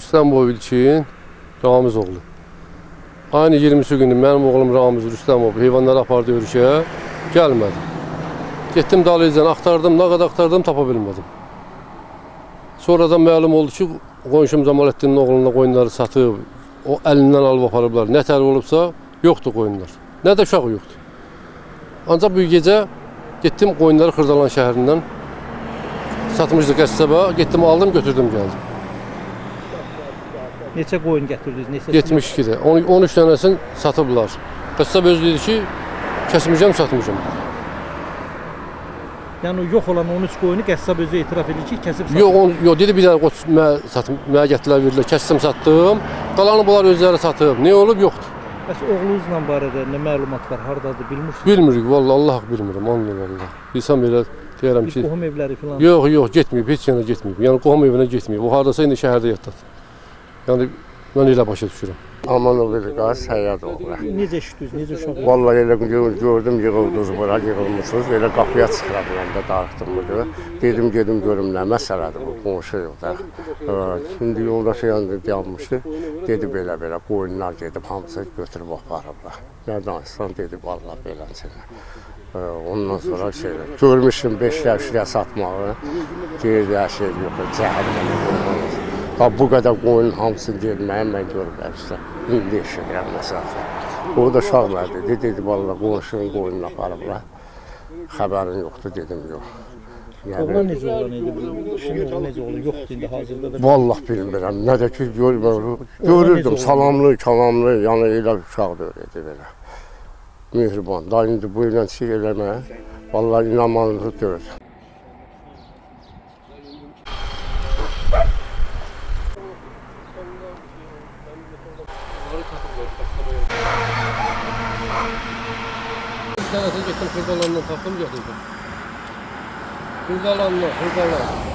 Rüstəmov İlkin Ramiz oğlu. Aynı 20-si günü mənim oğlum Ramiz Rüstəmov heyvanları apardı örüşə, gəlmədi. Getdim dalıcan axtardım, nə qədər axtardım tapa bilmədim. Sonradan məlum oldu ki, qonşum Cəmaləddinin oğluna qoyunları satıb, o əlindən alıb aparıblar. Nə tərif olubsa, yoxdur qoyunlar. Nə də uşaq yoxdur. Ancaq bu gecə getdim qoyunları Xırdalan şəhərindən satmışdı qəssaba, getdim aldım, götürdüm, gəldim. Neçə qoyun gətirdiniz? 72-də. 13 dənəsini satıblar. Qəssab özü dedi ki, kəsmişəm, satmışam. Yəni yox olan 13 qoyunu qəssab özü etiraf edir ki, kəsib satıb. Yox, dedi bir dənə qoç mənə gətirilər, verdilər, kəsdim, satdım. Qalanı bunlar özləri satıb. Nə olub, yoxdur. Bəs oğlunuzla barədə nə məlumat var, hardadır, bilmirsiniz? Bilmirik, vallahi Allah bilmirəm, Allah. Bilsəm belə deyərəm ki... Qohum evləri filan? Yox, getməyib, heç yana getməyib. Yəni qohum evinə getməyib. O hardasa indi şəhərdə yatdadır. Yəni mən elə başa düşürəm. Amanov qaz Səyyad oğlu. Necə eşitdiniz, necə uşaq? Vallahi elə gördüm, yığıldınız bura, yığılmışsınız. Elə qapıya çıxıram məndə, darıxdım bunu. Dedim, gedim görüm nə məsələdir bu, qonşu yoxda. Şimdi yoldaşı yanında dayanmışdı. Dedi belə, qoyunlar gedib hamısı götürüb aparıblar. Nə danışsan dedi, vallahi beləncə. Ondan sonra görmüşdüm 5 yaşlıya satmağı. Deyirdi, hər şey yox, cəhənnəm. Bu qədər qoyunun hamısını deyilməyəm, mən görürəm işte. İndi eşidirəm məsələn. O da uşaq verdi, dedi, vallahi qonşunun qoyununu aparıblar. Xəbərin yoxdur, dedim, yox. Oğlan necə oğlan idi? Şimdi oğlan necə oğlan yoxdur indi hazırda da? Vallahi bilmirəm, nə də ki görürdüm, salamlı, kalamlı, yəni elə uşaq da öyrədi belə. Mehriban, da indi bu ilə şey eləmə, vallahi inanmanızı deyir. Bir tanesini getdim Xırdalandan tapdım, götürdüm. Xırdalandan.